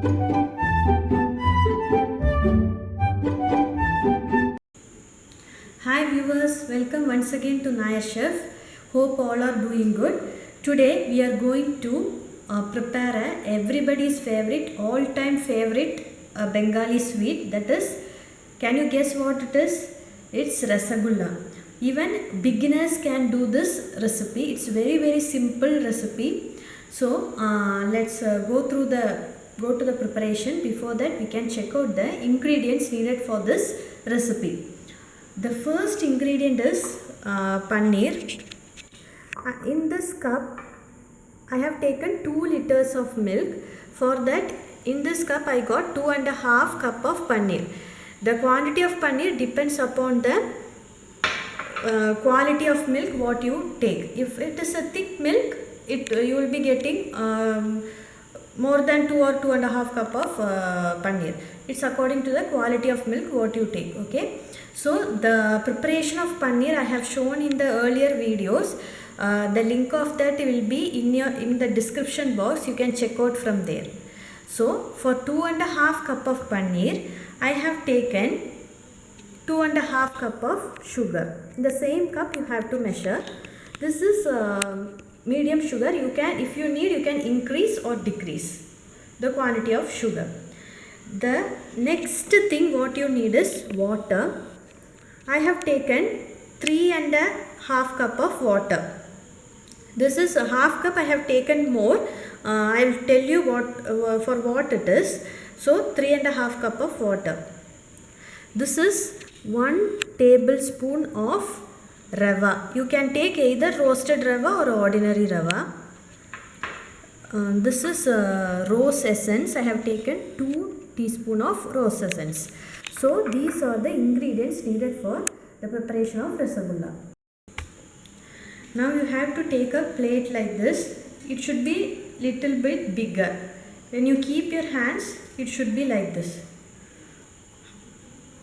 Hi viewers, welcome once again to Nair Chef. Hope all are doing good. Today we are going to prepare everybody's favorite, all-time favorite Bengali sweet. That is, can you guess what it is? It's Rasagulla. Even beginners can do this recipe. It's very simple recipe. So let's go to the preparation. Before that, we can check out the ingredients needed for this recipe. The first ingredient is paneer. In this cup, I have taken 2 liters of milk. For that, in this cup, I got 2.5 cup of paneer. The quantity of paneer depends upon the quality of milk what you take. If it is a thick milk, you will be getting more than 2 or 2.5 cup of paneer. It's according to the quality of milk what you take. Okay. So the preparation of paneer I have shown in the earlier videos. The link of that will be in the description box. You can check out from there. So for 2.5 cup of paneer, I have taken 2.5 cup of sugar. In the same cup you have to measure. This is medium sugar. You can, if you need, you can increase or decrease the quantity of sugar. The next thing what you need is water. I have taken 3.5 cup of water. This is a half cup. I have taken more. I will tell you what for what it is. So 3.5 cup of water. This is 1 tablespoon of rava. You can take either roasted rava or ordinary rava. This is rose essence. I have taken 2 teaspoon of rose essence. So these are the ingredients needed for the preparation of rasagulla. Now you have to take a plate like this. It should be little bit bigger. When you keep your hands, it should be like this.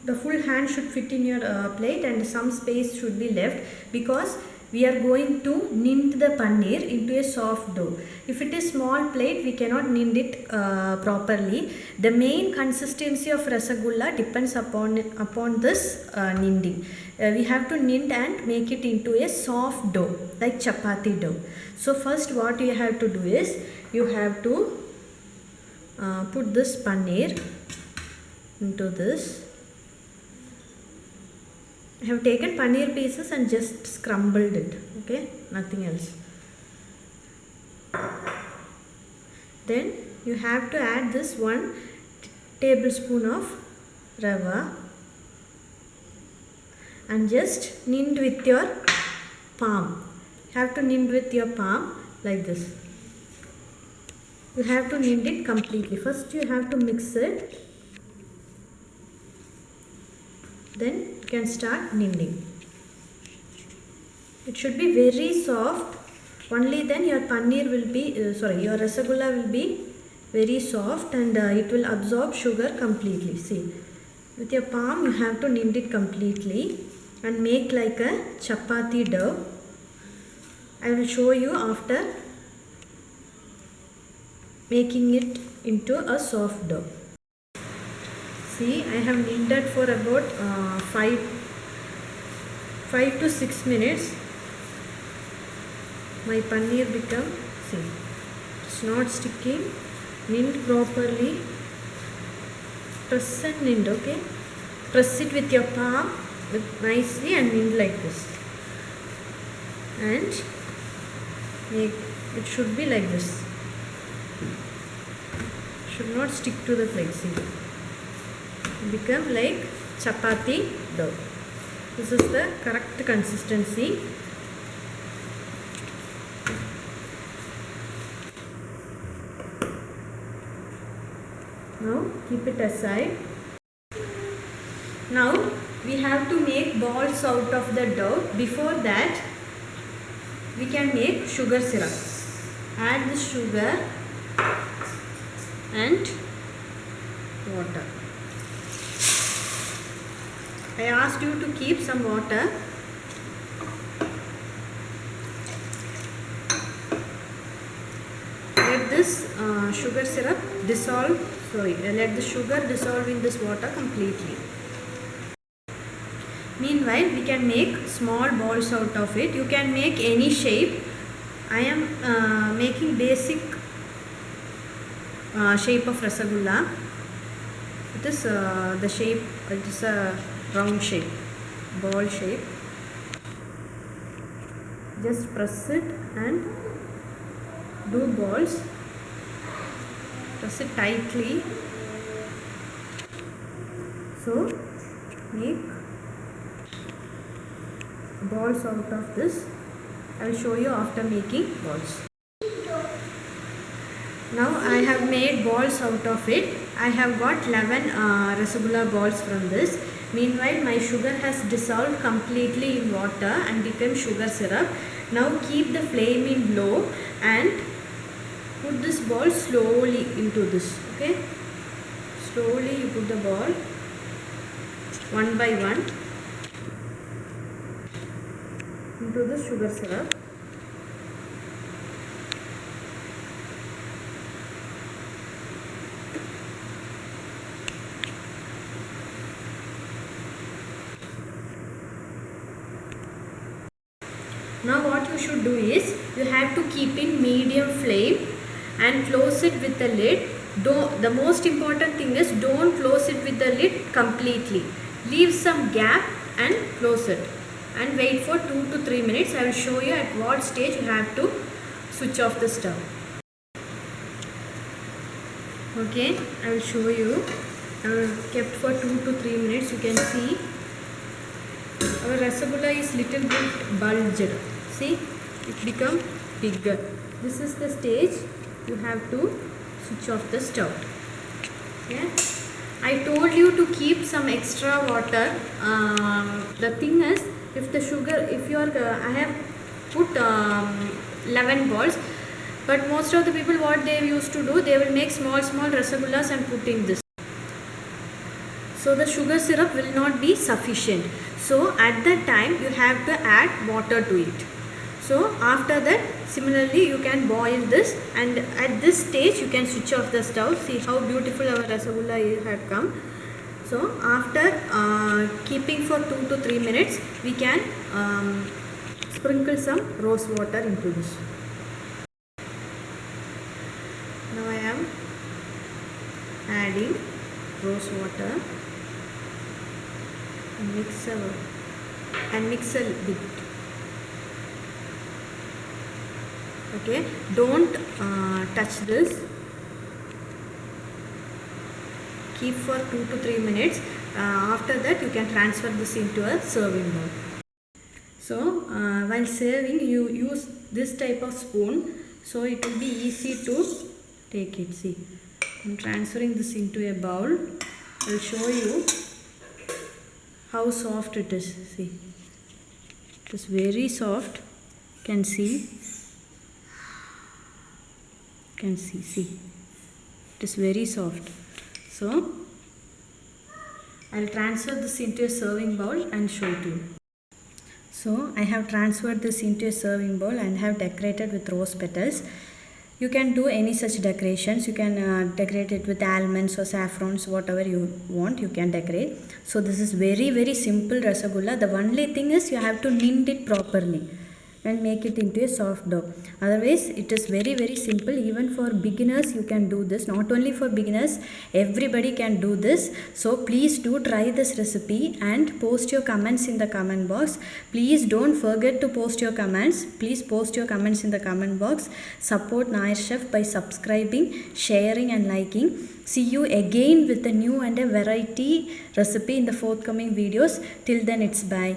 The full hand should fit in your plate and some space should be left because we are going to knead the paneer into a soft dough. If it is small plate, we cannot knead it properly. The main consistency of rasagulla depends upon this kneading. We have to knead and make it into a soft dough like chapati dough. So first what you have to do is you have to put this paneer into this. I have taken paneer pieces and just scrambled it. Okay, nothing else. Then you have to add this 1 tablespoon of rava and just knead with your palm. You have to knead with your palm like this. You have to knead it completely. First you have to mix it. Then you can start kneading. It should be very soft. Only then your paneer will be, your rasagulla will be very soft and it will absorb sugar completely. See, with your palm you have to knead it completely and make like a chapati dough. I will show you after making it into a soft dough. See, I have kneaded for about 5 to 6 minutes. My paneer become, see, it's not sticking. Knead properly. Press and knead, okay? Press it with your palm nicely and knead like this. And it should be like this. Should not stick to the plate, see. Become like chapati dough. This is the correct consistency. Now keep it aside. Now we have to make balls out of the dough. Before that, we can make sugar syrup. Add the sugar and water. I asked you to keep some water. Let this sugar syrup let the sugar dissolve in this water completely. Meanwhile, we can make small balls out of it. You can make any shape. I am making basic shape of Rasagulla. It is the shape, it is a round shape, ball shape. Just press it and do balls. Press it tightly. So make balls out of this. I will show you after making balls. Now I have made balls out of it. I have got 11 Rasagulla balls from this. Meanwhile, my sugar has dissolved completely in water and become sugar syrup. Now keep the flame in low and put this ball slowly into this. Okay, slowly you put the ball one by one into the sugar syrup. Now what you should do is, you have to keep in medium flame and close it with the lid. The most important thing is, don't close it with the lid completely. Leave some gap and close it and wait for 2 to 3 minutes. I will show you at what stage you have to switch off the stove. Okay, I will show you. I have kept for 2 to 3 minutes. You can see our Rasagulla is little bit bulged. See, it become bigger. This is the stage you have to switch off the stove. Okay, I told you to keep some extra water. The thing is, I have put 11 balls, but most of the people, what they used to do, they will make small Rasagullas and put in this. So the sugar syrup will not be sufficient. So at that time you have to add water to it. So after that, similarly you can boil this, and at this stage you can switch off the stove. See how beautiful our Rasagulla had come. So after keeping for 2 to 3 minutes, we can sprinkle some rose water into this. Now I am adding rose water and mix a bit. Okay, don't touch this. Keep for 2 to 3 minutes. After that, you can transfer this into a serving bowl. So while serving, you use this type of spoon, so it will be easy to take it. See, I'm transferring this into a bowl. I will show you how soft it is. See, it is very soft. Can see. See, it is very soft. So I'll transfer this into a serving bowl and show it to you. So I have transferred this into a serving bowl and have decorated with rose petals. You can do any such decorations. You can decorate it with almonds or saffrons, whatever you want, you can decorate. So this is very simple Rasagulla. The only thing is, you have to knead it properly and make it into a soft dough. Otherwise, it is very simple. Even for beginners, you can do this. Not only for beginners, everybody can do this. So please do try this recipe and post your comments in the comment box. Please don't forget to post your comments. Please post your comments in the comment box. Support Nair Chef by subscribing, sharing and liking. See you again with a new and a variety recipe in the forthcoming videos. Till then, it's bye.